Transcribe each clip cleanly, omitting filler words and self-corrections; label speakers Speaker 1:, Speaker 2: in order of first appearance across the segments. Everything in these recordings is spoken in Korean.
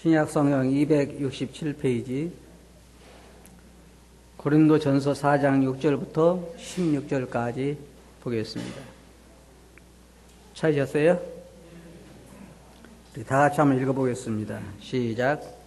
Speaker 1: 신약성경 267페이지 고린도전서 4장 6절부터 16절까지 보겠습니다. 찾으셨어요? 우리 다 같이 한번 읽어보겠습니다. 시작.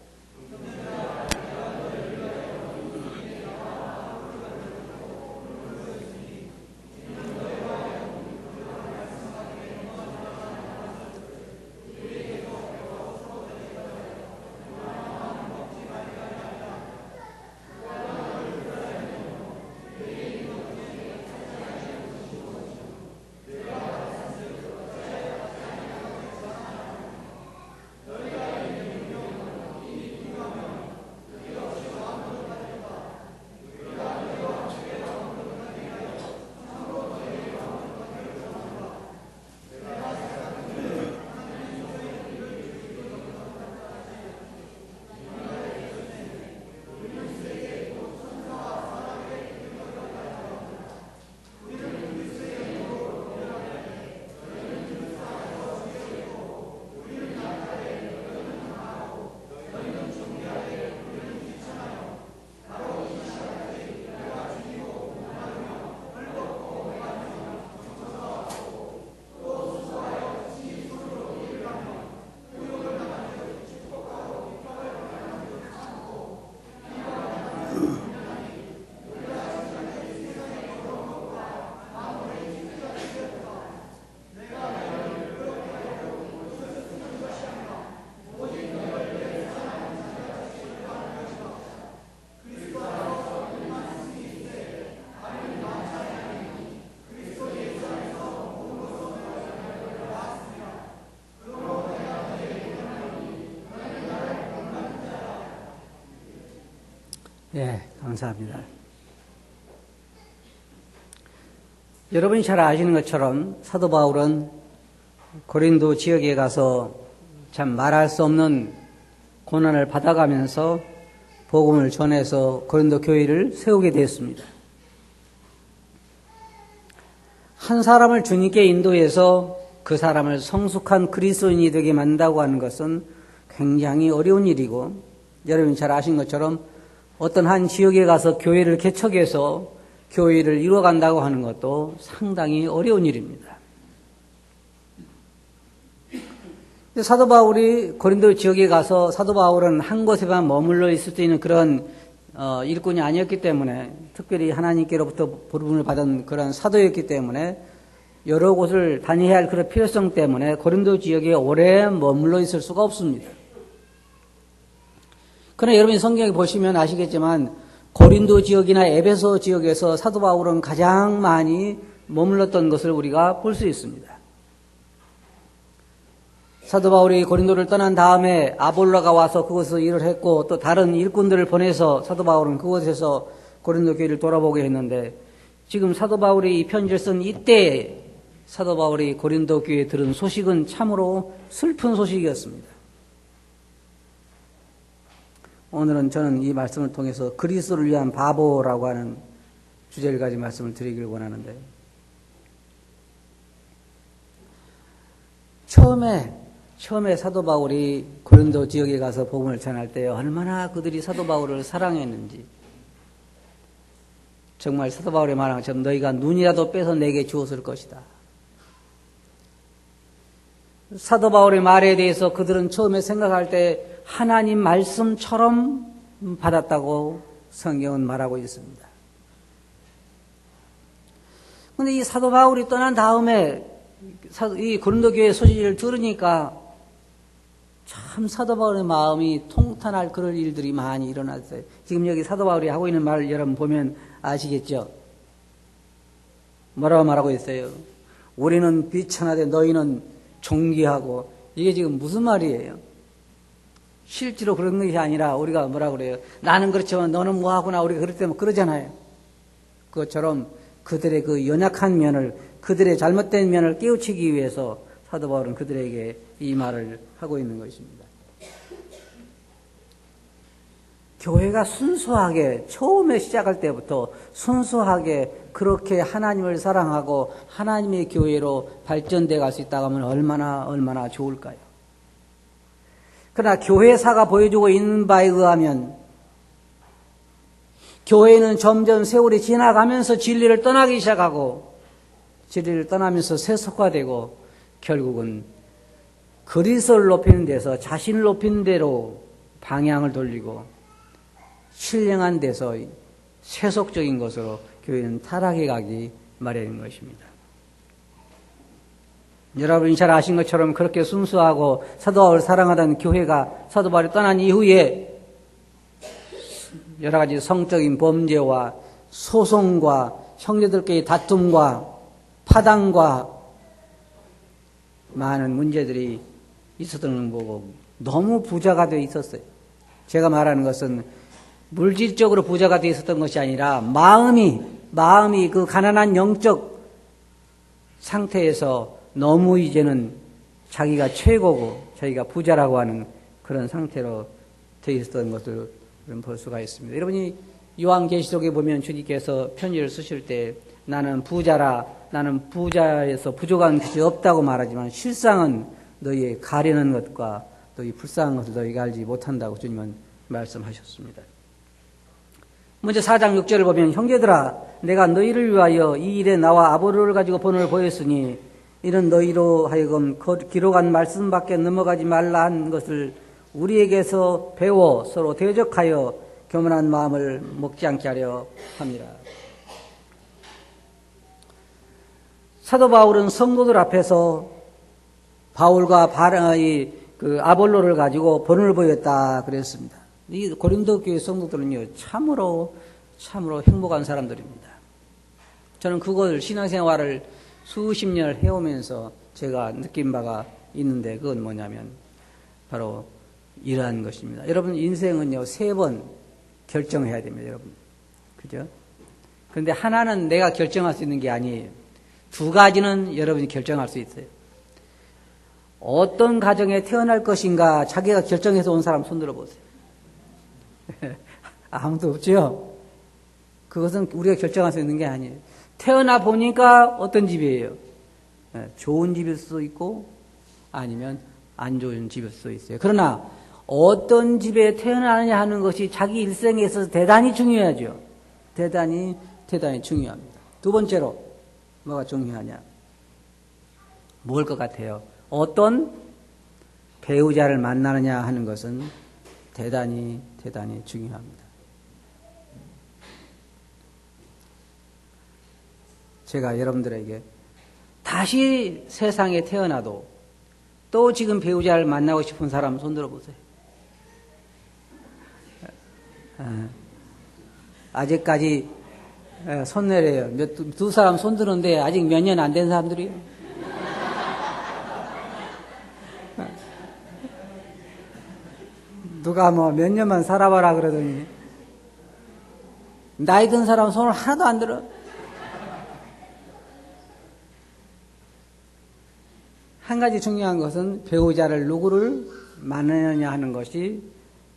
Speaker 1: 네, 감사합니다. 여러분이 잘 아시는 것처럼 사도 바울은 고린도 지역에 가서 참 말할 수 없는 고난을 받아가면서 복음을 전해서 고린도 교회를 세우게 되었습니다. 한 사람을 주님께 인도해서 그 사람을 성숙한 그리스도인이 되게 만든다고 하는 것은 굉장히 어려운 일이고, 여러분이 잘 아신 것처럼 어떤 한 지역에 가서 교회를 개척해서 교회를 이루어간다고 하는 것도 상당히 어려운 일입니다. 사도 바울이 고린도 지역에 가서 사도 바울은 한 곳에만 머물러 있을 수 있는 그런 일꾼이 아니었기 때문에, 특별히 하나님께로부터 부름을 받은 그런 사도였기 때문에 여러 곳을 다녀야 할 그런 필요성 때문에 고린도 지역에 오래 머물러 있을 수가 없습니다. 그러나 여러분이 성경에 보시면 아시겠지만 고린도 지역이나 에베소 지역에서 사도 바울은 가장 많이 머물렀던 것을 우리가 볼 수 있습니다. 사도 바울이 고린도를 떠난 다음에 아볼로가 와서 그곳에서 일을 했고, 또 다른 일꾼들을 보내서 사도 바울은 그곳에서 고린도 교회를 돌아보게 했는데, 지금 사도 바울이 이 편지를 쓴 이때 사도 바울이 고린도 교회에 들은 소식은 참으로 슬픈 소식이었습니다. 오늘은 저는 이 말씀을 통해서 그리스도를 위한 바보라고 하는 주제를 가지고 말씀을 드리길 원하는데, 처음에 사도 바울이 고린도 지역에 가서 복음을 전할 때 얼마나 그들이 사도 바울을 사랑했는지, 정말 사도 바울의 말한 것처럼 너희가 눈이라도 빼서 내게 주었을 것이다. 사도 바울의 말에 대해서 그들은 처음에 생각할 때 하나님 말씀처럼 받았다고 성경은 말하고 있습니다. 그런데 이 사도 바울이 떠난 다음에 이 고린도 교회 소식을 들으니까 참 사도 바울의 마음이 통탄할 그런 일들이 많이 일어났어요. 지금 여기 사도 바울이 하고 있는 말을 여러분 보면 아시겠죠? 뭐라고 말하고 있어요? 우리는 비천하되 너희는 존귀하고, 이게 지금 무슨 말이에요? 실제로 그런 것이 아니라 우리가 뭐라고 그래요? 나는 그렇지만 너는 뭐하구나, 우리가 그럴 때면 그러잖아요. 그것처럼 그들의 그 연약한 면을, 그들의 잘못된 면을 깨우치기 위해서 사도 바울은 그들에게 이 말을 하고 있는 것입니다. 교회가 순수하게 처음에 시작할 때부터 순수하게 그렇게 하나님을 사랑하고 하나님의 교회로 발전돼 갈 수 있다고 하면 얼마나 좋을까요? 그러나 교회사가 보여주고 있는 바에 의하면 교회는 점점 세월이 지나가면서 진리를 떠나기 시작하고 진리를 떠나면서 세속화되고 결국은 그리스도를 높이는 데서 자신을 높이는 대로 방향을 돌리고 신령한 데서 세속적인 것으로 교회는 타락해 가기 마련인 것입니다. 여러분이 잘 아신 것처럼 그렇게 순수하고 사도 바울을 사랑하던 교회가 사도 바울이 떠난 이후에 여러 가지 성적인 범죄와 소송과 형제들끼리 다툼과 파당과 많은 문제들이 있었던 거고 너무 부자가 되어 있었어요. 제가 말하는 것은 물질적으로 부자가 되어 있었던 것이 아니라 마음이 그 가난한 영적 상태에서 너무 이제는 자기가 최고고 자기가 부자라고 하는 그런 상태로 되어 있었던 것을 볼 수가 있습니다. 여러분이 요한계시록에 보면 주님께서 편지를 쓰실 때 나는 부자라, 나는 부자에서 부족한 것이 없다고 말하지만 실상은 너희의 가련한 것과 너희 불쌍한 것을 너희가 알지 못한다고 주님은 말씀하셨습니다. 먼저 4장 6절을 보면 형제들아 내가 너희를 위하여 이 일에 나와 아볼로를 가지고 본을 보였으니 이는 너희로 하여금 기록한 말씀밖에 넘어가지 말라 한 것을 우리에게서 배워 서로 대적하여 교만한 마음을 먹지 않게 하려 합니다. 사도 바울은 성도들 앞에서 바울과 아볼로를 가지고 본을 보였다 그랬습니다. 이 고린도 교회 성도들은요 참으로 행복한 사람들입니다. 저는 그걸 신앙생활을 수십 년을 해오면서 제가 느낀 바가 있는데 그건 뭐냐면 바로 이러한 것입니다. 여러분 인생은요 3번 결정해야 됩니다. 여러분 그죠? 그런데 하나는 내가 결정할 수 있는 게 아니에요. 2가지는 여러분이 결정할 수 있어요. 어떤 가정에 태어날 것인가 자기가 결정해서 온 사람 손 들어보세요. 아무도 없죠? 그것은 우리가 결정할 수 있는 게 아니에요. 태어나 보니까 어떤 집이에요? 좋은 집일 수도 있고 아니면 안 좋은 집일 수도 있어요. 그러나 어떤 집에 태어나느냐 하는 것이 자기 일생에 있어서 대단히 중요하죠. 대단히 중요합니다. 2번째로 뭐가 중요하냐? 뭘 것 같아요? 어떤 배우자를 만나느냐 하는 것은 대단히 중요합니다. 제가 여러분들에게 다시 세상에 태어나도 또 지금 배우자를 만나고 싶은 사람 손 들어보세요. 아직까지 손 내려요. 두 사람 손 드는데 아직 몇 년 안 된 사람들이요. 누가 몇 년만 살아봐라 그러더니 나이 든 사람 손을 하나도 안 들어. 한 가지 중요한 것은 배우자를 누구를 만나느냐 하는 것이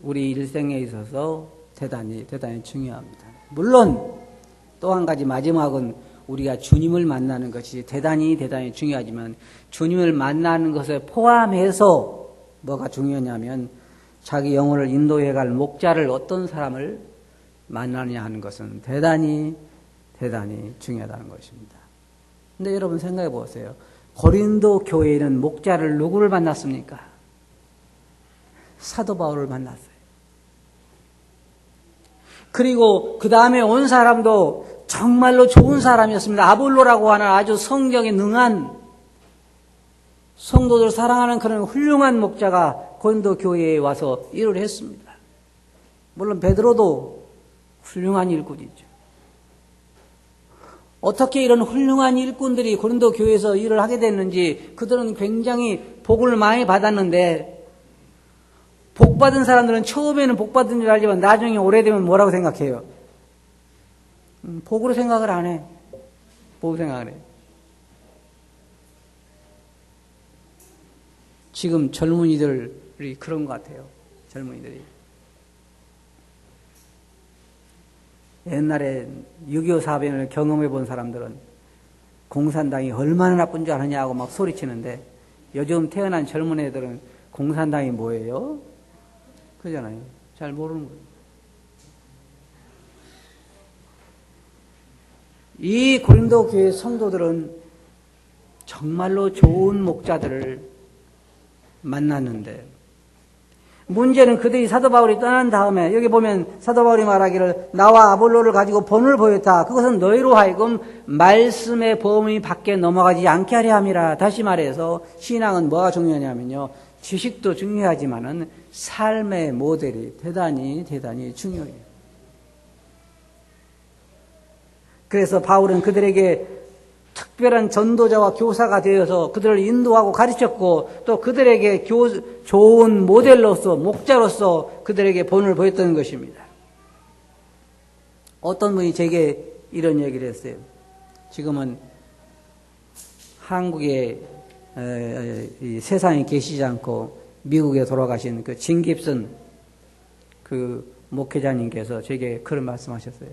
Speaker 1: 우리 일생에 있어서 대단히 중요합니다. 물론 또 한 가지 마지막은 우리가 주님을 만나는 것이 대단히 중요하지만 주님을 만나는 것에 포함해서 뭐가 중요하냐면 자기 영혼을 인도해갈 목자를 어떤 사람을 만나느냐 하는 것은 대단히 중요하다는 것입니다. 근데 여러분 생각해 보세요. 고린도 교회에는 목자를 누구를 만났습니까? 사도 바울을 만났어요. 그리고 그 다음에 온 사람도 정말로 좋은 사람이었습니다. 아볼로라고 하는 아주 성경에 능한 성도들 사랑하는 그런 훌륭한 목자가 고린도 교회에 와서 일을 했습니다. 물론 베드로도 훌륭한 일꾼이죠. 어떻게 이런 훌륭한 일꾼들이 고린도 교회에서 일을 하게 됐는지 그들은 굉장히 복을 많이 받았는데 복 받은 사람들은 처음에는 복 받은 줄 알지만 나중에 오래되면 뭐라고 생각해요? 복으로 생각을 안 해. 복으로 생각을 해. 지금 젊은이들이 그런 것 같아요. 젊은이들이. 옛날에 6.25 사변을 경험해 본 사람들은 공산당이 얼마나 나쁜 줄 아느냐고 막 소리치는데 요즘 태어난 젊은 애들은 공산당이 뭐예요? 그러잖아요. 잘 모르는 거예요. 이 고린도 교회 성도들은 정말로 좋은 목자들을 만났는데, 문제는 그들이 사도 바울이 떠난 다음에, 여기 보면 사도 바울이 말하기를 나와 아볼로를 가지고 본을 보였다. 그것은 너희로 하여금 말씀의 범위 밖에 넘어가지 않게 하려 함이라. 다시 말해서 신앙은 뭐가 중요하냐면요, 지식도 중요하지만은 삶의 모델이 대단히 중요해요. 그래서 바울은 그들에게 특별한 전도자와 교사가 되어서 그들을 인도하고 가르쳤고, 또 그들에게 좋은 모델로서, 목자로서 그들에게 본을 보였던 것입니다. 어떤 분이 제게 이런 얘기를 했어요. 지금은 한국에 세상에 계시지 않고 미국에 돌아가신 그 진 깁슨 그 목회자님께서 제게 그런 말씀하셨어요.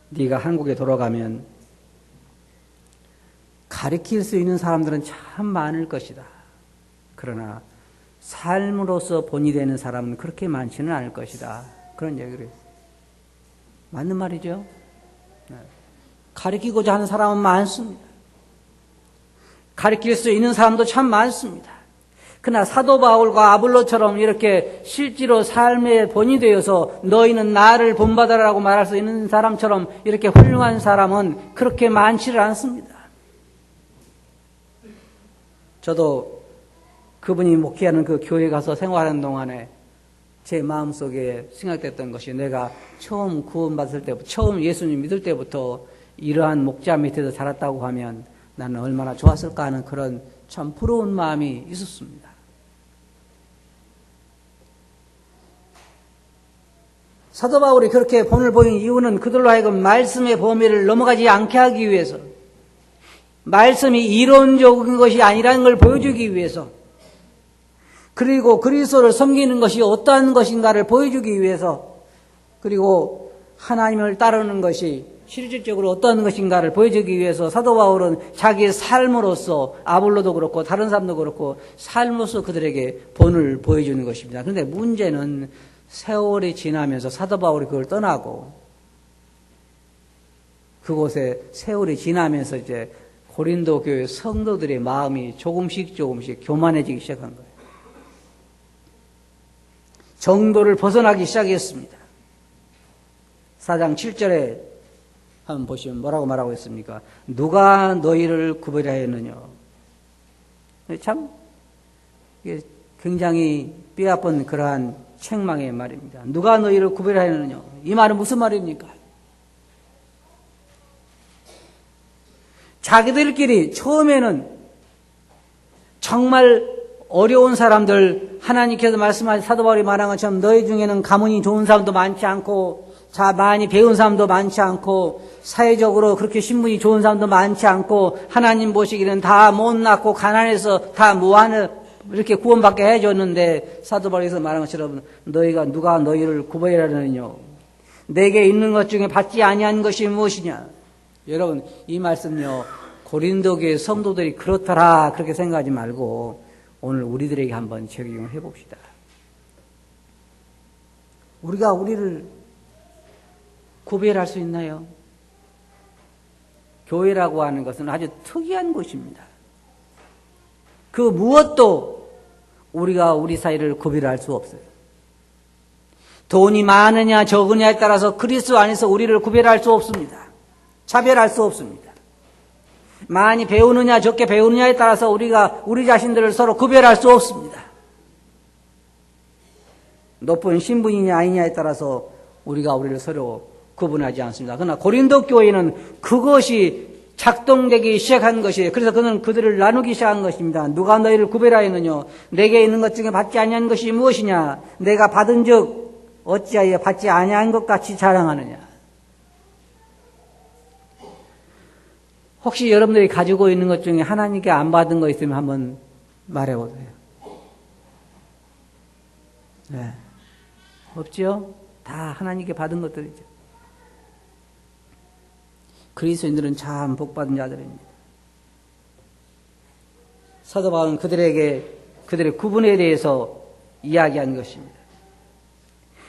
Speaker 1: 네가 한국에 돌아가면 가르칠 수 있는 사람들은 참 많을 것이다. 그러나 삶으로서 본이 되는 사람은 그렇게 많지는 않을 것이다. 그런 얘기를 했어요. 맞는 말이죠. 가르치고자 하는 사람은 많습니다. 가르칠 수 있는 사람도 참 많습니다. 그러나 사도 바울과 아볼로처럼 이렇게 실제로 삶의 본이 되어서 너희는 나를 본받아라고 말할 수 있는 사람처럼 이렇게 훌륭한 사람은 그렇게 많지를 않습니다. 저도 그분이 목회하는 그 교회 가서 생활하는 동안에 제 마음속에 생각됐던 것이, 내가 처음 구원받을 때부터, 처음 예수님 믿을 때부터 이러한 목자 밑에서 자랐다고 하면 나는 얼마나 좋았을까 하는 그런 참 부러운 마음이 있었습니다. 사도 바울이 그렇게 본을 보인 이유는 그들로 하여금 말씀의 범위를 넘어가지 않게 하기 위해서, 말씀이 이론적인 것이 아니라는 걸 보여주기 위해서, 그리고 그리스도를 섬기는 것이 어떠한 것인가를 보여주기 위해서, 그리고 하나님을 따르는 것이 실질적으로 어떠한 것인가를 보여주기 위해서 사도 바울은 자기의 삶으로서, 아볼로도 그렇고 다른 사람도 그렇고 삶으로서 그들에게 본을 보여주는 것입니다. 그런데 문제는 세월이 지나면서 사도 바울이 그걸 떠나고, 그곳에 세월이 지나면서 이제 고린도 교회 성도들의 마음이 조금씩 교만해지기 시작한 거예요. 정도를 벗어나기 시작했습니다. 4장 7절에 한번 보시면 뭐라고 말하고 있습니까? 누가 너희를 구별하였느냐. 참 이게 굉장히 뼈아픈 그러한 책망의 말입니다. 누가 너희를 구별하였느냐. 이 말은 무슨 말입니까? 자기들끼리 처음에는 정말 어려운 사람들, 하나님께서 말씀하신 사도 바울이 말한 것처럼 너희 중에는 가문이 좋은 사람도 많지 않고, 많이 배운 사람도 많지 않고, 사회적으로 그렇게 신분이 좋은 사람도 많지 않고, 하나님 보시기에는 다 못났고 가난해서 다 무한을 이렇게 구원받게 해줬는데, 사도 바울에서 말한 것처럼 누가 너희를 구별하느냐. 내게 있는 것 중에 받지 아니한 것이 무엇이냐. 여러분, 이 말씀요, 고린도 교회 성도들이 그렇더라 그렇게 생각하지 말고 오늘 우리들에게 한번 적용을 해봅시다. 우리가 우리를 구별할 수 있나요? 교회라고 하는 것은 아주 특이한 곳입니다. 그 무엇도 우리가 우리 사이를 구별할 수 없어요. 돈이 많으냐 적으냐에 따라서 그리스도 안에서 우리를 구별할 수 없습니다. 차별할 수 없습니다. 많이 배우느냐 적게 배우느냐에 따라서 우리가 우리 자신들을 서로 구별할 수 없습니다. 높은 신분이냐 아니냐에 따라서 우리가 우리를 서로 구분하지 않습니다. 그러나 고린도 교회는 그것이 작동되기 시작한 것이에요. 그래서 그는 그들을 나누기 시작한 것입니다. 누가 너희를 구별하였느냐. 내게 있는 것 중에 받지 아니한 것이 무엇이냐. 내가 받은 즉 어찌하여 받지 아니한 것 같이 자랑하느냐. 혹시 여러분들이 가지고 있는 것 중에 하나님께 안 받은 거 있으면 한번 말해보세요. 네. 없죠? 다 하나님께 받은 것들이죠. 그리스도인들은 참 복받은 자들입니다. 사도 바울은 그들의 구분에 대해서 이야기한 것입니다.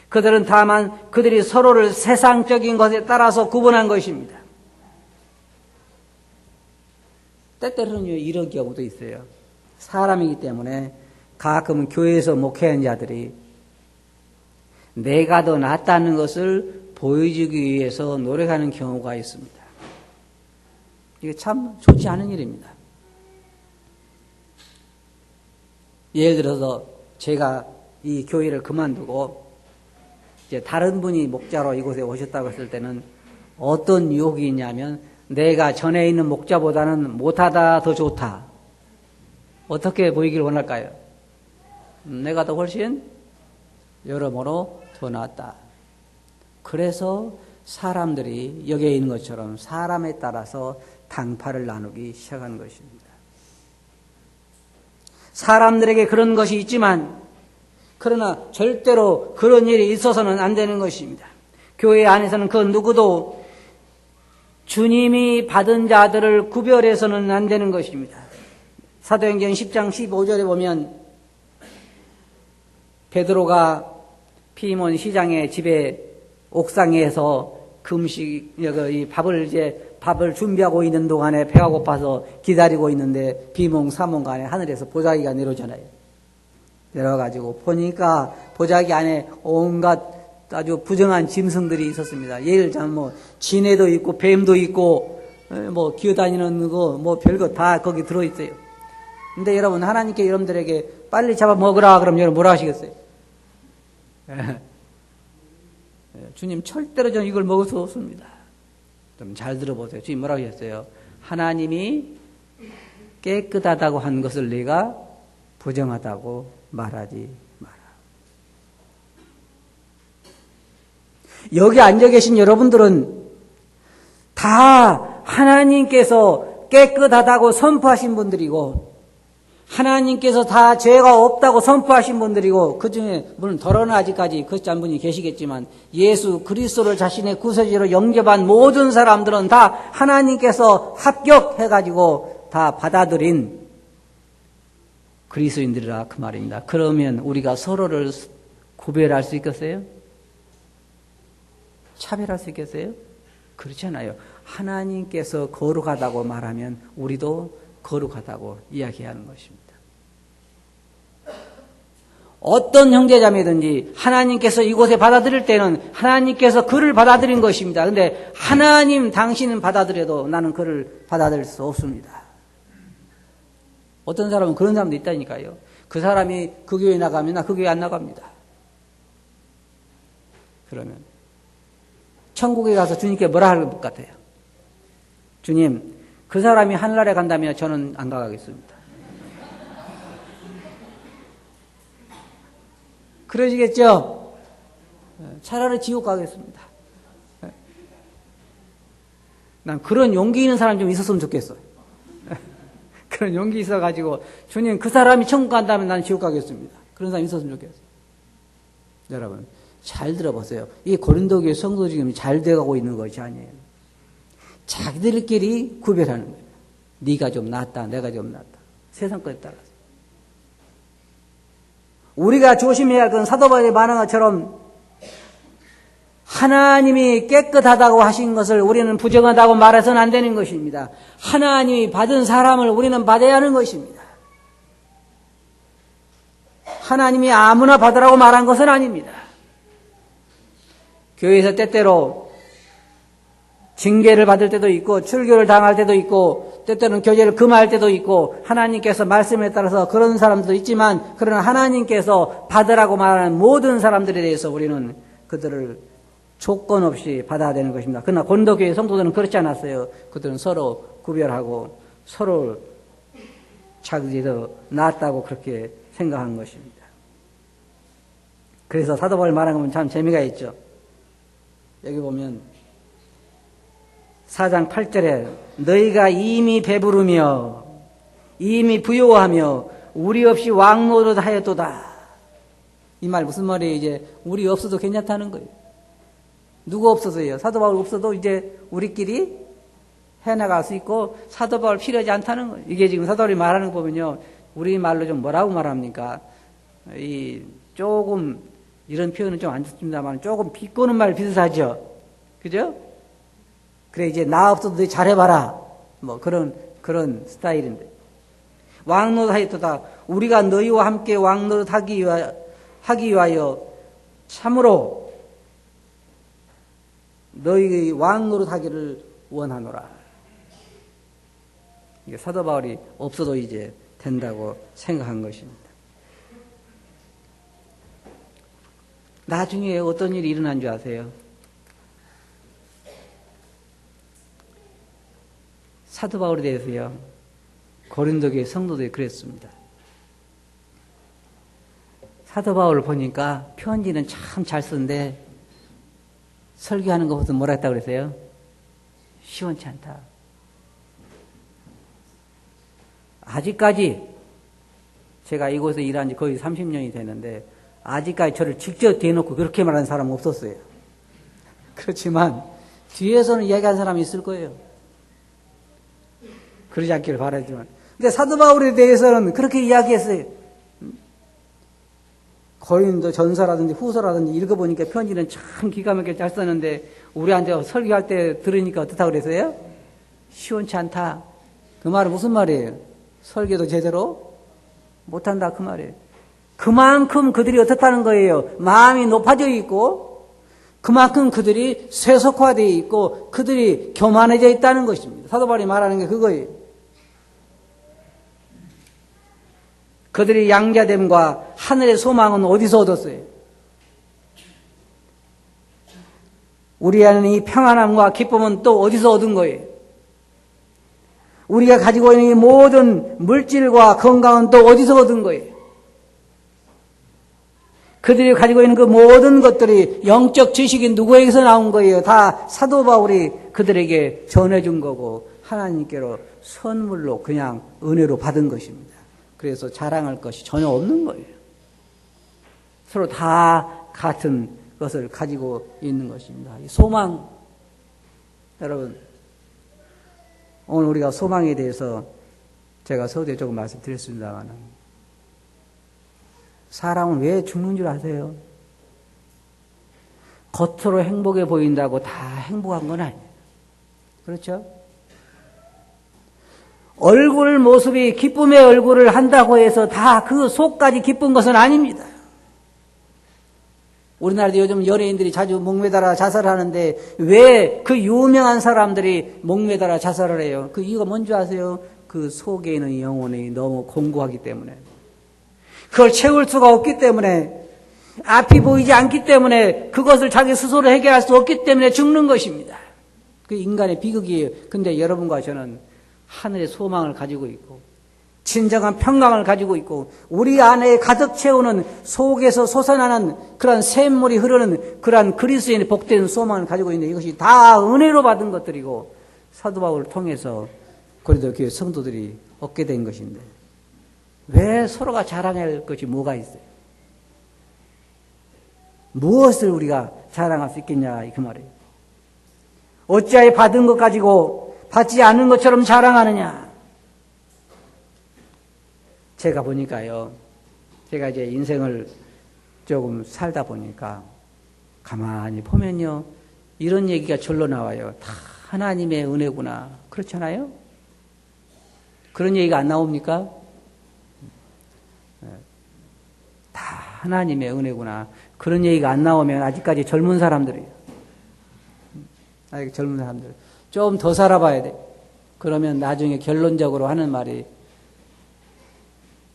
Speaker 1: 그들은 다만 그들이 서로를 세상적인 것에 따라서 구분한 것입니다. 때때로는 이런 경우도 있어요. 사람이기 때문에 가끔은 교회에서 목회하는 자들이 내가 더 낫다는 것을 보여주기 위해서 노력하는 경우가 있습니다. 이게 참 좋지 않은 일입니다. 예를 들어서 제가 이 교회를 그만두고 이제 다른 분이 목자로 이곳에 오셨다고 했을 때는 어떤 유혹이 있냐면 내가 전에 있는 목자보다는 못하다 더 좋다. 어떻게 보이길 원할까요? 내가 더 훨씬 여러모로 더 낫다. 그래서 사람들이 여기에 있는 것처럼 사람에 따라서 당파를 나누기 시작한 것입니다. 사람들에게 그런 것이 있지만 그러나 절대로 그런 일이 있어서는 안 되는 것입니다. 교회 안에서는 그 누구도 주님이 받은 자들을 구별해서는 안 되는 것입니다. 사도행전 10장 15절에 보면 베드로가 피몬 시장의 집에 옥상에서 밥을 준비하고 있는 동안에 배가 고파서 기다리고 있는데 비몽사몽간에 하늘에서 보자기가 내려오잖아요. 내려와가지고 보니까 보자기 안에 온갖 아주 부정한 짐승들이 있었습니다. 예를 들면 지네도 있고 뱀도 있고 기어다니는 거 별거 다 거기 들어있어요. 근데 여러분 하나님께 여러분들에게 빨리 잡아 먹으라 그럼 여러분 뭐라 하시겠어요? 주님 절대로 저는 이걸 먹을 수 없습니다. 좀 잘 들어보세요. 주님 뭐라고 하셨어요? 하나님이 깨끗하다고 한 것을 네가 부정하다고 말하지 마라. 여기 앉아 계신 여러분들은 다 하나님께서 깨끗하다고 선포하신 분들이고 하나님께서 다 죄가 없다고 선포하신 분들이고 그 중에 물론 더러는 아직까지 그렇지 않은 분이 계시겠지만 예수 그리스도를 자신의 구세주로 영접한 모든 사람들은 다 하나님께서 합격해가지고 다 받아들인 그리스도인들이라 그 말입니다. 그러면 우리가 서로를 구별할 수 있겠어요? 차별할 수 있겠어요? 그렇지 않아요. 하나님께서 거룩하다고 말하면 우리도 거룩하다고 이야기해야 하는 것입니다. 어떤 형제자매든지 하나님께서 이곳에 받아들일 때는 하나님께서 그를 받아들인 것입니다. 그런데 하나님 당신은 받아들여도 나는 그를 받아들일 수 없습니다. 어떤 사람은 그런 사람도 있다니까요. 그 사람이 그 교회 나가면 나 그 교회 안 나갑니다. 그러면 천국에 가서 주님께 뭐라 할 것 같아요? 주님, 그 사람이 하늘나라에 간다면 저는 안 가겠습니다. 그러시겠죠? 차라리 지옥 가겠습니다. 난 그런 용기 있는 사람이 좀 있었으면 좋겠어요. 그런 용기 있어가지고 주님 그 사람이 천국 간다면 난 지옥 가겠습니다. 그런 사람이 있었으면 좋겠어요. 여러분 잘 들어보세요. 이 고린도 교회 성도 지금 잘 돼가고 있는 것이 아니에요. 자기들끼리 구별하는 거예요. 네가 좀 낫다, 내가 좀 낫다. 세상 것에 따라서. 우리가 조심해야 할 건 사도 바울이 말한 것처럼 하나님이 깨끗하다고 하신 것을 우리는 부정하다고 말해서는 안 되는 것입니다. 하나님이 받은 사람을 우리는 받아야 하는 것입니다. 하나님이 아무나 받으라고 말한 것은 아닙니다. 교회에서 때때로 징계를 받을 때도 있고 출교를 당할 때도 있고 때때로는 교제를 금할 때도 있고 하나님께서 말씀에 따라서 그런 사람도 있지만 그러나 하나님께서 받으라고 말하는 모든 사람들에 대해서 우리는 그들을 조건 없이 받아야 되는 것입니다. 그러나 고린도교회 성도들은 그렇지 않았어요. 그들은 서로 구별하고 서로 자기들이 더 낫다고 그렇게 생각한 것입니다. 그래서 사도 바울 말하는 건 참 재미가 있죠. 여기 보면 4장 8절에 너희가 이미 배부르며 이미 부요하며 우리 없이 왕노릇 하였도다. 이 말 무슨 말이에요? 이제 우리 없어도 괜찮다는 거예요. 누구 없어서요? 사도 바울 없어도 이제 우리끼리 해나갈 수 있고 사도 바울 필요하지 않다는 거예요. 이게 지금 사도 바울이 말하는 거 보면요. 우리 말로 좀 뭐라고 말합니까? 조금 이런 표현은 좀 안 좋습니다만 조금 비꼬는 말 비슷하죠. 그죠? 그래 이제 나 없어도 너 잘해봐라. 뭐 그런 스타일인데. 왕노릇하였도다. 우리가 너희와 함께 왕노릇하기 위하여 참으로 너희의 왕노릇하기를 원하노라. 이게 사도 바울이 없어도 이제 된다고 생각한 것입니다. 나중에 어떤 일이 일어난 줄 아세요? 사도 바울에 대해서요. 고린도 교회 성도들이 그랬습니다. 사도 바울을 보니까 편지는 참 잘 쓰는데 설교하는 것보다 뭐라 했다고 그랬어요? 시원치 않다. 아직까지 제가 이곳에 일한 지 거의 30년이 되는데 아직까지 저를 직접 대놓고 그렇게 말하는 사람은 없었어요. 그렇지만 뒤에서는 이야기하는 사람이 있을 거예요. 그러지 않기를 바라지만. 근데 사도 바울에 대해서는 그렇게 이야기했어요. 고린도 전서라든지 후서라든지 읽어보니까 편지는 참 기가 막히게 잘 썼는데 우리한테 설교할 때 들으니까 어떻다고 그랬어요? 시원치 않다. 그 말은 무슨 말이에요? 설교도 제대로 못한다 그 말이에요. 그만큼 그들이 어떻다는 거예요? 마음이 높아져 있고 그만큼 그들이 쇠속화되어 있고 그들이 교만해져 있다는 것입니다. 사도 바울이 말하는 게 그거예요. 그들이 양자됨과 하늘의 소망은 어디서 얻었어요? 우리 안에 이 평안함과 기쁨은 또 어디서 얻은 거예요? 우리가 가지고 있는 이 모든 물질과 건강은 또 어디서 얻은 거예요? 그들이 가지고 있는 그 모든 것들이 영적 지식이 누구에게서 나온 거예요? 다 사도 바울이 그들에게 전해준 거고 하나님께로 선물로 그냥 은혜로 받은 것입니다. 그래서 자랑할 것이 전혀 없는 거예요. 서로 다 같은 것을 가지고 있는 것입니다. 이 소망, 여러분 오늘 우리가 소망에 대해서 제가 서두에 조금 말씀드렸습니다만 사람은 왜 죽는 줄 아세요? 겉으로 행복해 보인다고 다 행복한 건 아니에요. 그렇죠? 얼굴 모습이 기쁨의 얼굴을 한다고 해서 다 그 속까지 기쁜 것은 아닙니다. 우리나라도 요즘 연예인들이 자주 목매달아 자살을 하는데 왜 그 유명한 사람들이 목매달아 자살을 해요? 그 이유가 뭔지 아세요? 그 속에 있는 영혼이 너무 공고하기 때문에 그걸 채울 수가 없기 때문에 앞이 보이지 않기 때문에 그것을 자기 스스로 해결할 수 없기 때문에 죽는 것입니다. 그 인간의 비극이에요. 근데 여러분과 저는 하늘의 소망을 가지고 있고 진정한 평강을 가지고 있고 우리 안에 가득 채우는 속에서 솟아나는 그런 샘물이 흐르는 그러한 그리스도인의 복된 소망을 가지고 있는데 이것이 다 은혜로 받은 것들이고 사도 바울을 통해서 고린도 교회 성도들이 얻게 된 것인데 왜 서로가 자랑할 것이 뭐가 있어요? 무엇을 우리가 자랑할 수 있겠냐 그 말이에요. 어찌하여 받은 것 가지고 받지 않은 것처럼 자랑하느냐. 제가 보니까요. 제가 이제 인생을 조금 살다 보니까 가만히 보면요. 이런 얘기가 절로 나와요. 다 하나님의 은혜구나. 그렇잖아요? 그런 얘기가 안 나옵니까? 다 하나님의 은혜구나. 그런 얘기가 안 나오면 아직까지 젊은 사람들이에요. 아직 젊은 사람들. 좀 더 살아봐야 돼. 그러면 나중에 결론적으로 하는 말이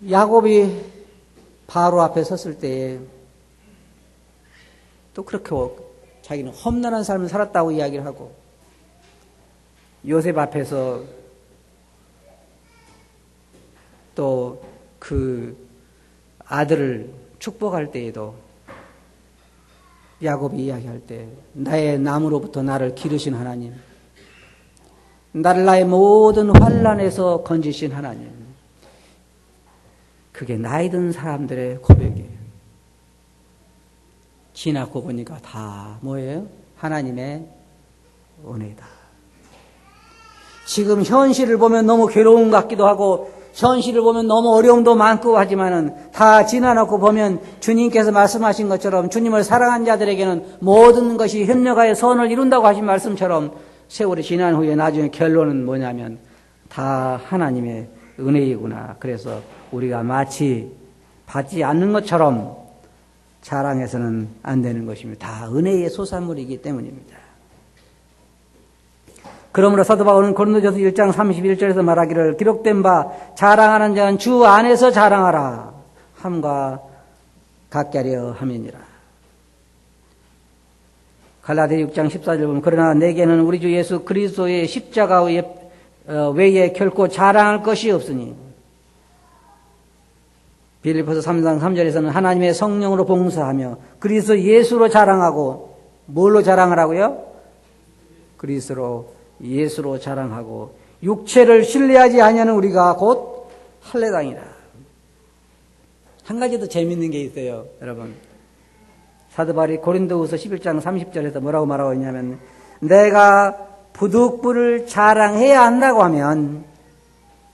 Speaker 1: 야곱이 바로 앞에 섰을 때 또 그렇게 자기는 험난한 삶을 살았다고 이야기를 하고 요셉 앞에서 또 그 아들을 축복할 때에도 야곱이 이야기할 때 나의 남으로부터 나를 기르신 하나님, 나를 나의 모든 환난에서 건지신 하나님, 그게 나이 든 사람들의 고백이에요. 지나고 보니까 다 뭐예요? 하나님의 은혜다. 지금 현실을 보면 너무 괴로운 것 같기도 하고 현실을 보면 너무 어려움도 많고 하지만은 다 지나놓고 보면 주님께서 말씀하신 것처럼 주님을 사랑한 자들에게는 모든 것이 협력하여 선을 이룬다고 하신 말씀처럼 세월이 지난 후에 나중에 결론은 뭐냐면 다 하나님의 은혜이구나. 그래서 우리가 마치 받지 않는 것처럼 자랑해서는 안 되는 것입니다. 다 은혜의 소산물이기 때문입니다. 그러므로 사도 바울은 고린도전서 1장 31절에서 말하기를 기록된 바 자랑하는 자는 주 안에서 자랑하라 함과 같게 하려 함이니라. 갈라디아 6장 14절 보면 그러나 내게는 우리 주 예수 그리스도의 십자가 외에 결코 자랑할 것이 없으니 빌립보서 3장 3절에서는 하나님의 성령으로 봉사하며 그리스도 예수로 자랑하고 뭘로 자랑하라고요? 그리스도로 예수로 자랑하고 육체를 신뢰하지 아니하는 우리가 곧 할례당이라. 한 가지 더 재밌는 게 있어요, 여러분. 사도 바울이 고린도후서 11장 30절에서 뭐라고 말하고 있냐면 내가 부득불을 자랑해야 한다고 하면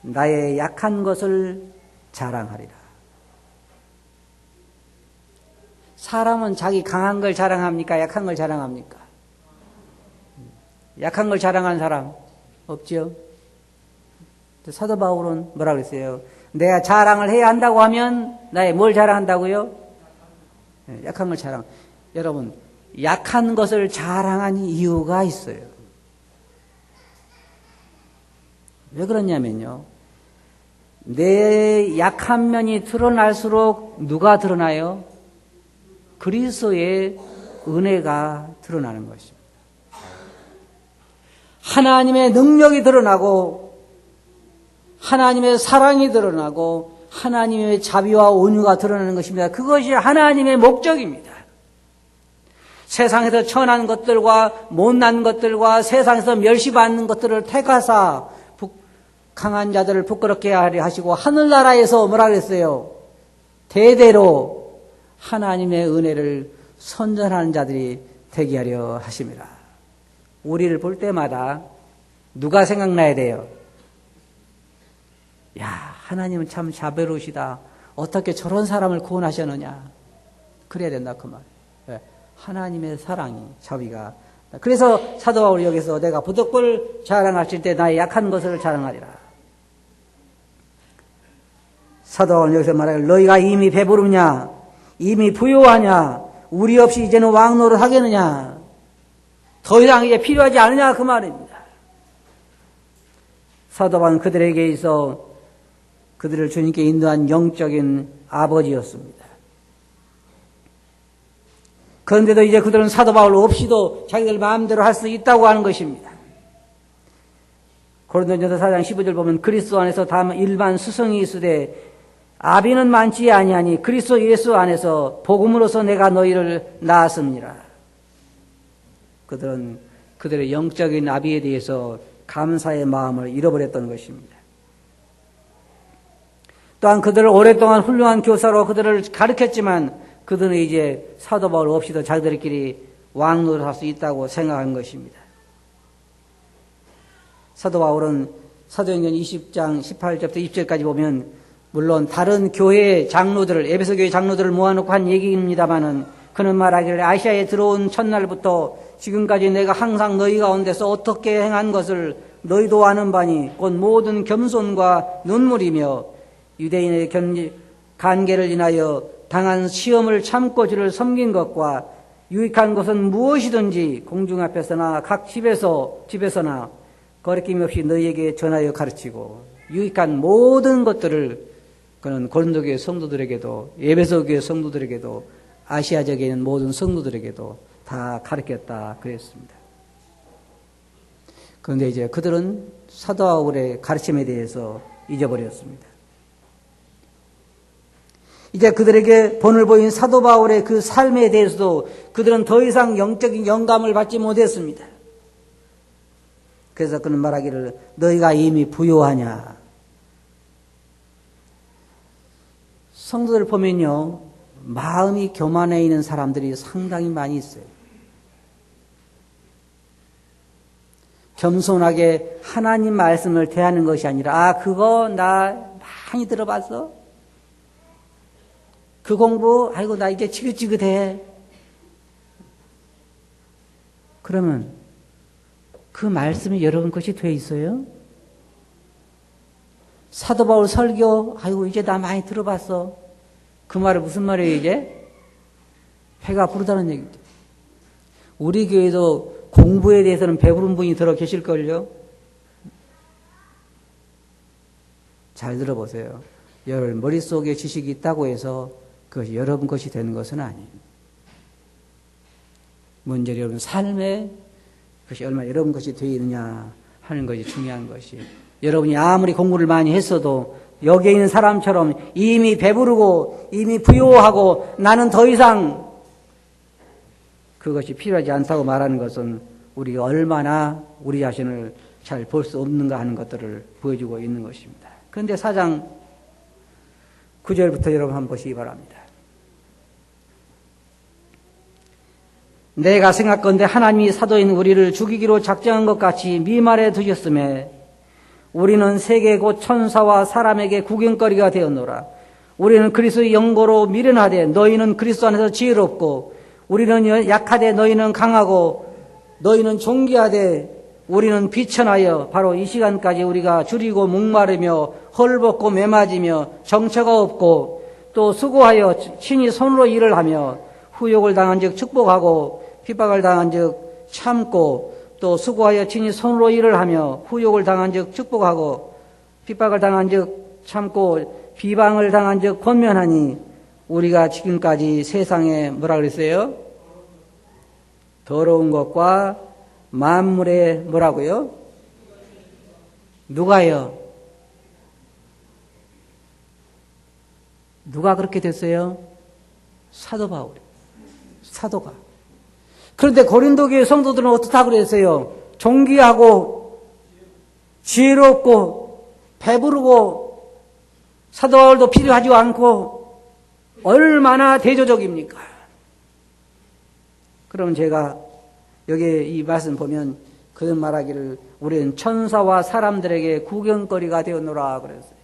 Speaker 1: 나의 약한 것을 자랑하리라. 사람은 자기 강한 걸 자랑합니까? 약한 걸 자랑합니까? 약한 걸 자랑하는 사람 없죠? 사도 바울은 뭐라 그랬어요? 내가 자랑을 해야 한다고 하면 나의 뭘 자랑한다고요? 약한 걸 자랑. 여러분, 약한 것을 자랑한 이유가 있어요. 왜 그러냐면요. 내 약한 면이 드러날수록 누가 드러나요? 그리스도의 은혜가 드러나는 것입니다. 하나님의 능력이 드러나고 하나님의 사랑이 드러나고 하나님의 자비와 온유가 드러나는 것입니다. 그것이 하나님의 목적입니다. 세상에서 천한 것들과 못난 것들과 세상에서 멸시받는 것들을 택하사 강한 자들을 부끄럽게 하려 하시고 하늘나라에서 뭐라 그랬어요? 대대로 하나님의 은혜를 선전하는 자들이 되게 하려 하십니다. 우리를 볼 때마다 누가 생각나야 돼요? 야, 하나님은 참 자비로우시다. 어떻게 저런 사람을 구원하셨느냐. 그래야 된다 그 말. 네. 하나님의 사랑이 자비가. 그래서 사도 바울이 여기서 내가 부득불 자랑하실 때 나의 약한 것을 자랑하리라. 사도 바울은 여기서 말하길 너희가 이미 배부르냐 이미 부요하냐 우리 없이 이제는 왕노릇 하겠느냐 더 이상 이제 필요하지 않느냐 그 말입니다. 사도 바울은 그들에게 있어 그들을 주님께 인도한 영적인 아버지였습니다. 그런데도 이제 그들은 사도 바울 없이도 자기들 마음대로 할 수 있다고 하는 것입니다. 고린도전서 4장 15절 보면 그리스도 안에서 다만 일반 수성이 있으되 아비는 많지 아니하니 그리스도 예수 안에서 복음으로서 내가 너희를 낳았습니다. 그들은 그들의 영적인 아비에 대해서 감사의 마음을 잃어버렸던 것입니다. 또한 그들을 오랫동안 훌륭한 교사로 그들을 가르쳤지만 그들은 이제 사도 바울 없이도 자기들끼리 왕노릇 할 수 있다고 생각한 것입니다. 사도 바울은 사도행전 20장 18절부터 20절까지 보면 물론 다른 교회 장로들을 에베소 교회 장로들을 모아놓고 한 얘기입니다마는 그는 말하기를 아시아에 들어온 첫날부터 지금까지 내가 항상 너희 가운데서 어떻게 행한 것을 너희도 아는 바니 곧 모든 겸손과 눈물이며 유대인의 관계를 인하여 당한 시험을 참고 주를 섬긴 것과 유익한 것은 무엇이든지 공중 앞에서나 각 집에서나 거리낌 없이 너희에게 전하여 가르치고 유익한 모든 것들을 그는 고린도 교회 성도들에게도 에베소 교회 성도들에게도 아시아적에 있는 모든 성도들에게도 다 가르쳤다 그랬습니다. 그런데 이제 그들은 사도 바울의 가르침에 대해서 잊어버렸습니다. 이제 그들에게 본을 보인 사도 바울의 그 삶에 대해서도 그들은 더 이상 영적인 영감을 받지 못했습니다. 그래서 그는 말하기를 너희가 이미 부요하냐. 성도들 보면요. 마음이 교만해 있는 사람들이 상당히 많이 있어요. 겸손하게 하나님 말씀을 대하는 것이 아니라, 아, 그거 나 많이 들어봤어? 그 공부, 아이고, 나 이제 지긋지긋해. 그러면 그 말씀이 여러분 것이 돼 있어요? 사도 바울 설교, 아이고, 이제 나 많이 들어봤어. 그 말은 무슨 말이에요, 이제? 배가 부르다는 얘기죠. 우리 교회도 공부에 대해서는 배부른 분이 들어 계실걸요? 잘 들어보세요. 여러분 머릿속에 지식이 있다고 해서 그것이 여러분 것이 되는 것은 아니에요. 문제는 여러분 삶에 그것이 얼마나 여러분 것이 되어 있느냐 하는 것이 중요한 것이. 여러분이 아무리 공부를 많이 했어도 여기에 있는 사람처럼 이미 배부르고 이미 부요하고 나는 더 이상 그것이 필요하지 않다고 말하는 것은 우리가 얼마나 우리 자신을 잘 볼 수 없는가 하는 것들을 보여주고 있는 것입니다. 그런데 4장 9절부터 여러분 한번 보시기 바랍니다. 내가 생각건대 하나님이 사도인 우리를 죽이기로 작정한 것 같이 미말에 두셨음에 우리는 세계 곧 천사와 사람에게 구경거리가 되었노라. 우리는 그리스도의 영고로 미련하되 너희는 그리스도 안에서 지혜롭고 우리는 약하되 너희는 강하고 너희는 존귀하되 우리는 비천하여 바로 이 시간까지 우리가 줄이고 목마르며 헐벗고 매맞으며 정처가 없고 또 수고하여 친히 손으로 일을 하며 후욕을 당한 즉 축복하고 핍박을 당한 즉 참고 또 수고하여 친히 손으로 일을 하며 후욕을 당한 즉 축복하고 핍박을 당한 즉 참고 비방을 당한 즉 권면하니 우리가 지금까지 세상에 뭐라 그랬어요? 더러운 것과 만물의 뭐라고요? 누가요? 누가 그렇게 됐어요? 사도 바울이. 사도가. 그런데 고린도 교회 성도들은 어떻다고 그랬어요? 존귀하고 지혜롭고 배부르고 사도 바울도 필요하지 않고 얼마나 대조적입니까? 그럼 제가 여기 이 말씀 보면 그런 말하기를 우리는 천사와 사람들에게 구경거리가 되었노라 그랬어요.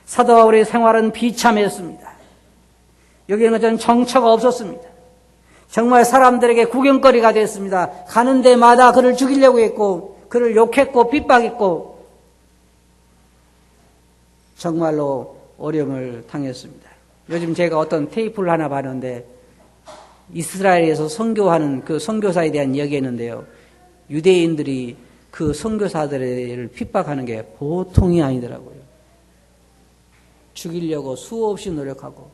Speaker 1: 사도 바울의 생활은 비참했습니다. 여기에는 정처가 없었습니다. 정말 사람들에게 구경거리가 됐습니다. 가는 데마다 그를 죽이려고 했고 그를 욕했고 핍박했고 정말로 어려움을 당했습니다. 요즘 제가 어떤 테이프를 하나 봤는데 이스라엘에서 선교하는 그 선교사에 대한 이야기했는데요. 유대인들이 그 선교사들을 핍박하는 게 보통이 아니더라고요. 죽이려고 수없이 노력하고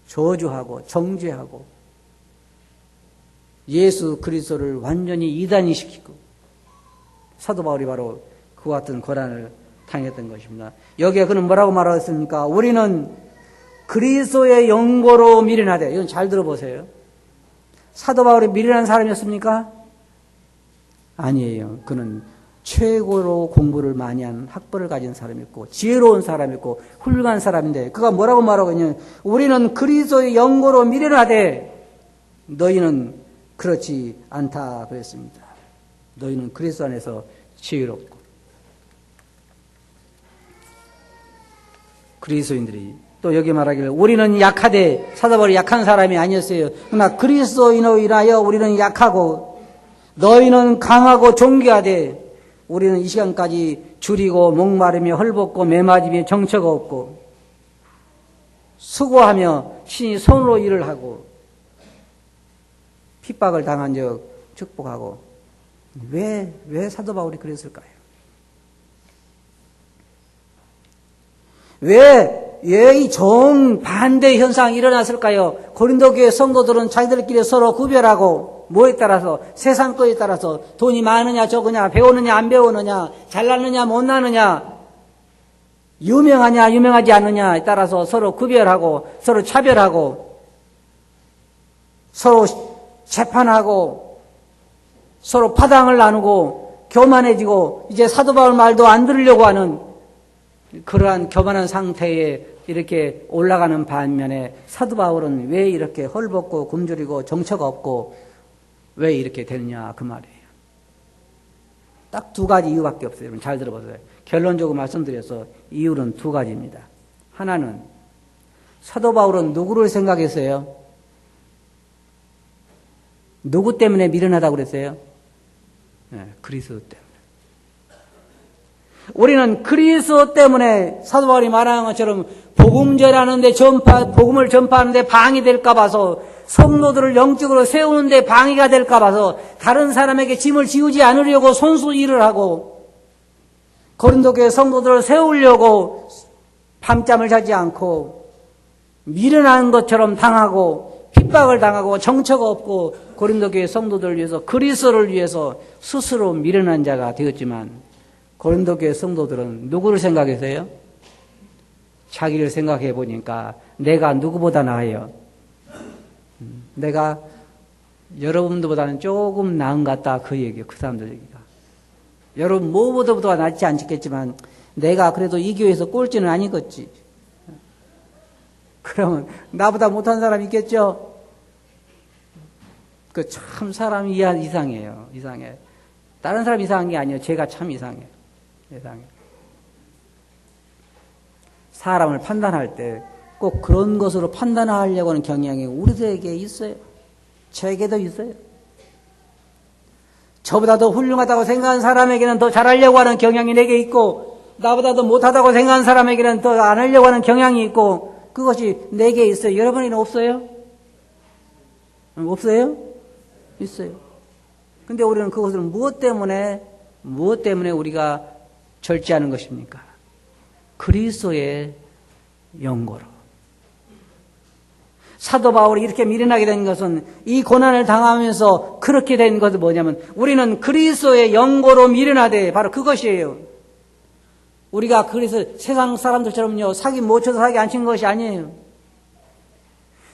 Speaker 1: 저주하고 정죄하고 예수 그리스도를 완전히 이단화시키고 사도 바울이 바로 그와 같은 고난을 당했던 것입니다. 여기에 그는 뭐라고 말하겠습니까? 우리는 그리스도의 영고로 미련하되. 이건 잘 들어보세요. 사도 바울이 미련한 사람이었습니까? 아니에요. 그는 최고로 공부를 많이 한 학벌을 가진 사람이었고 지혜로운 사람이었고 훌륭한 사람인데 그가 뭐라고 말하고 있냐면 우리는 그리스도의 영고로 미련하되 너희는 그렇지 않다 그랬습니다. 너희는 그리스도 안에서 지혜롭고. 그리스도인들이 또 여기 말하기를 우리는 약하되 사도 바울이 약한 사람이 아니었어요. 그러나 그리스도인으로 인하여 우리는 약하고 너희는 강하고 존귀하되 우리는 이 시간까지 줄이고 목마르며 헐벗고 매맞으며 정처가 없고 수고하며 신이 손으로 일을 하고 핍박을 당한 적 축복하고. 왜 사도 바울이 그랬을까요? 왜 이 정반대 현상이 일어났을까요? 고린도 교회 성도들은 자기들끼리 서로 구별하고 뭐에 따라서 세상 거에 따라서 돈이 많으냐 적으냐 배우느냐 안 배우느냐 잘나느냐 못나느냐 유명하냐 유명하지 않느냐에 따라서 서로 구별하고 서로 차별하고 서로 재판하고 서로 파당을 나누고 교만해지고 이제 사도 바울 말도 안 들으려고 하는 그러한 교만한 상태에 이렇게 올라가는 반면에 사도 바울은 왜 이렇게 헐벗고 굶주리고 정처가 없고 왜 이렇게 되느냐 그 말이에요. 딱 두 가지 이유밖에 없어요. 여러분 잘 들어보세요. 결론적으로 말씀드려서 이유는 두 가지입니다. 하나는 사도 바울은 누구를 생각했어요? 누구 때문에 미련하다고 그랬어요? 네, 그리스도 때문에. 우리는 그리스도 때문에 사도 바울이 말하는 것처럼 복음을 전파하는데 방이 될까 봐서 성도들을 영적으로 세우는데 방해가 될까 봐서 다른 사람에게 짐을 지우지 않으려고 손수 일을 하고 고린도 교회 성도들을 세우려고 밤잠을 자지 않고 미련한 것처럼 당하고 핍박을 당하고 정처가 없고 고린도 교회 성도들을 위해서 그리스도를 위해서 스스로 미련한 자가 되었지만 고린도 교회 성도들은 누구를 생각해서요? 자기를 생각해 보니까 내가 누구보다 나아요. 내가 여러분들보다는 조금 나은 것 같다. 그 얘기예요. 그 사람들 얘기가. 여러분 무엇보다 낫지 않겠지만 내가 그래도 이 교회에서 꼴찌는 아니겠지. 그러면 나보다 못한 사람이 있겠죠? 그 참 사람이 이상해요. 이상해. 다른 사람 이상한 게 아니에요. 제가 참 이상해요. 이상해. 사람을 판단할 때 꼭 그런 것으로 판단하려고 하는 경향이 우리들에게 있어요. 제게도 있어요. 저보다 더 훌륭하다고 생각하는 사람에게는 더 잘하려고 하는 경향이 내게 있고 나보다 더 못하다고 생각하는 사람에게는 더 안 하려고 하는 경향이 있고 그것이 내게 있어요. 여러분에게는 없어요? 없어요? 있어요. 근데 우리는 그것을 무엇 때문에 우리가 절제하는 것입니까? 그리스도의 영고로. 사도 바울이 이렇게 미련하게 된 것은 이 고난을 당하면서 그렇게 된 것은 뭐냐면 우리는 그리스도의 영고로 미련하되 바로 그것이에요. 우리가 그래서 세상 사람들처럼요 사기 못 쳐서 사기 안 친 것이 아니에요.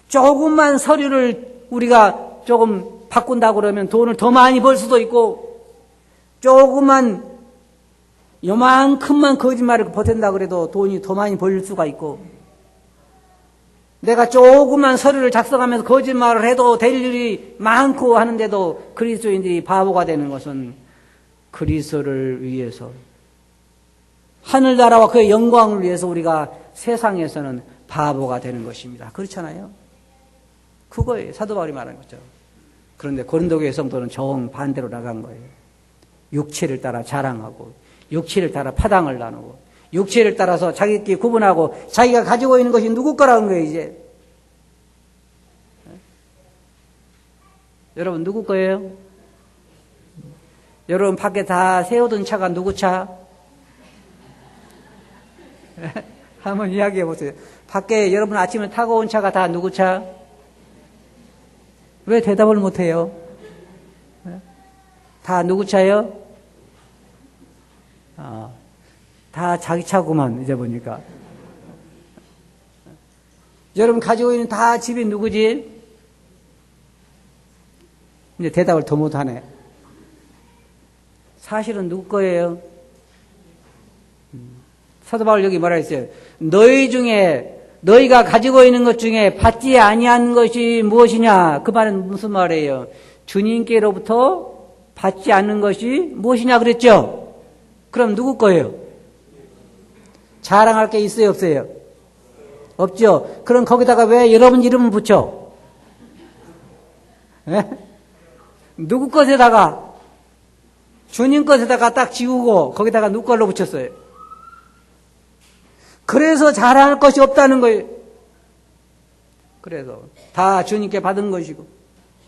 Speaker 1: 조금만 서류를 우리가 조금 바꾼다고 그러면 돈을 더 많이 벌 수도 있고 조금만 요만큼만 거짓말을 버틴다고 그래도 돈이 더 많이 벌 수가 있고 내가 조그만 서류를 작성하면서 거짓말을 해도 될 일이 많고 하는데도 그리스도인들이 바보가 되는 것은 그리스도를 위해서 하늘나라와 그의 영광을 위해서 우리가 세상에서는 바보가 되는 것입니다. 그렇잖아요. 그거예요. 사도 바울이 말하는 거죠. 그런데 고린도 교회 성도는 정반대로 나간 거예요. 육체를 따라 자랑하고 육체를 따라 파당을 나누고 육체를 따라서 자기끼리 구분하고 자기가 가지고 있는 것이 누구 거라는 거예요, 이제. 여러분, 누구 거예요? 여러분, 밖에 다 세우던 차가 누구 차? 한번 이야기해 보세요. 밖에 여러분 아침에 타고 온 차가 다 누구 차? 왜 대답을 못 해요? 다 누구 차예요? 다 자기 차구만, 이제 보니까. 여러분 가지고 있는 다 집이 누구 집? 이제 대답을 더 못하네. 사실은 누구 거예요? 사도 바울 여기 뭐라 했어요? 너희 중에, 너희가 가지고 있는 것 중에 받지 아니한 것이 무엇이냐? 그 말은 무슨 말이에요? 주님께로부터 받지 않는 것이 무엇이냐 그랬죠? 그럼 누구 거예요? 자랑할 게 있어요, 없어요? 없죠? 그럼 거기다가 왜 여러분 이름을 붙여? 에? 누구 것에다가, 주님 것에다가 딱 지우고 거기다가 누구 걸로 붙였어요? 그래서 자랑할 것이 없다는 거예요. 그래서 다 주님께 받은 것이고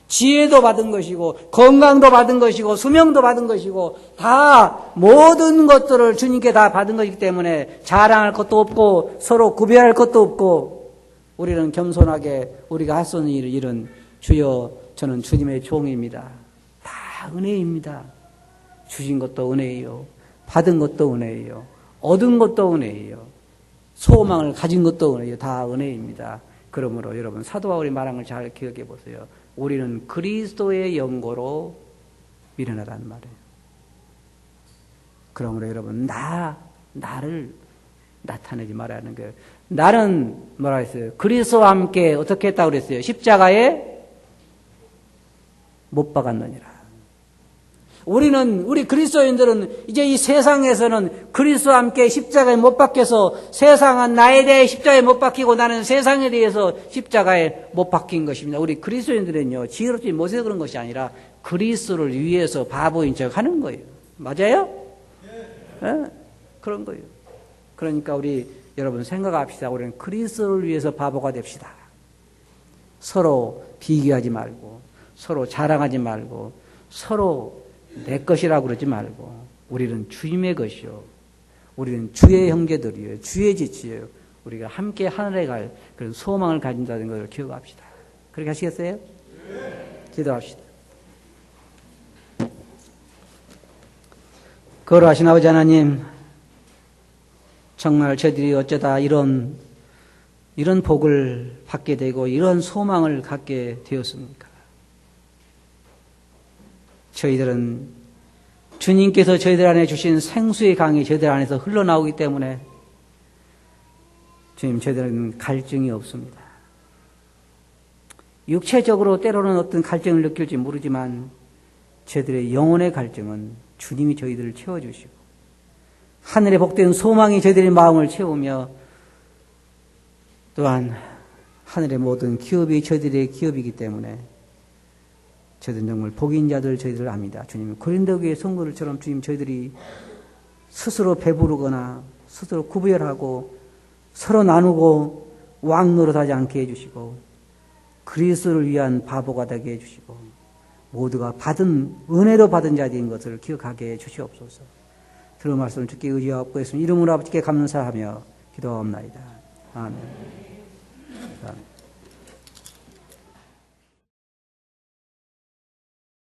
Speaker 1: 지혜도 받은 것이고 건강도 받은 것이고 수명도 받은 것이고 다 모든 것들을 주님께 다 받은 것이기 때문에 자랑할 것도 없고 서로 구별할 것도 없고 우리는 겸손하게 우리가 할 수 있는 일은 주여 저는 주님의 종입니다. 다 은혜입니다. 주신 것도 은혜예요. 받은 것도 은혜예요. 얻은 것도 은혜예요. 소망을 가진 것도 은혜예요. 다 은혜입니다. 그러므로 여러분 사도 바울이 말한 걸 잘 기억해 보세요. 우리는 그리스도의 영고로 미련하다는 말이에요. 그러므로 여러분 나를 나타내지 말라는 거예요. 나는 뭐라 했어요? 그리스도와 함께 어떻게 했다고 그랬어요? 십자가에 못 박았느니라. 우리 그리스도인들은 이제 이 세상에서는 그리스도와 함께 십자가에 못 박혀서 세상은 나에 대해 십자가에 못 박히고 나는 세상에 대해서 십자가에 못 박힌 것입니다. 우리 그리스도인들은요, 지혜롭지 못해서 그런 것이 아니라 그리스도를 위해서 바보인 척 하는 거예요. 맞아요? 네. 그런 거예요. 그러니까 우리 여러분 생각합시다. 우리는 그리스도를 위해서 바보가 됩시다. 서로 비교하지 말고, 서로 자랑하지 말고, 서로 내 것이라고 그러지 말고, 우리는 주님의 것이요, 우리는 주의 형제들이요, 주의 지치요, 우리가 함께 하늘에 갈 그런 소망을 가진다는 것을 기억합시다. 그렇게 하시겠어요? 기도합시다. 거룩하신 아버지 하나님, 정말 저희들이 어쩌다 이런 복을 받게 되고 이런 소망을 갖게 되었습니까? 저희들은 주님께서 저희들 안에 주신 생수의 강이 저희들 안에서 흘러나오기 때문에 주님, 저희들은 갈증이 없습니다. 육체적으로 때로는 어떤 갈증을 느낄지 모르지만 저희들의 영혼의 갈증은 주님이 저희들을 채워주시고 하늘의 복된 소망이 저희들의 마음을 채우며 또한 하늘의 모든 기업이 저희들의 기업이기 때문에 저희들은 정말 복인 자들 저희들을 압니다. 주님, 고린도교회 성도들처럼 주님, 저희들이 스스로 배부르거나 스스로 구별하고 서로 나누고 왕노릇하지 않게 해주시고 그리스도를 위한 바보가 되게 해주시고 모두가 은혜로 받은 자들인 것을 기억하게 해주시옵소서. 들은 말씀을 주께 의지하고 있으면 이름으로 아버지께 감사하며 기도하옵나이다. 아멘.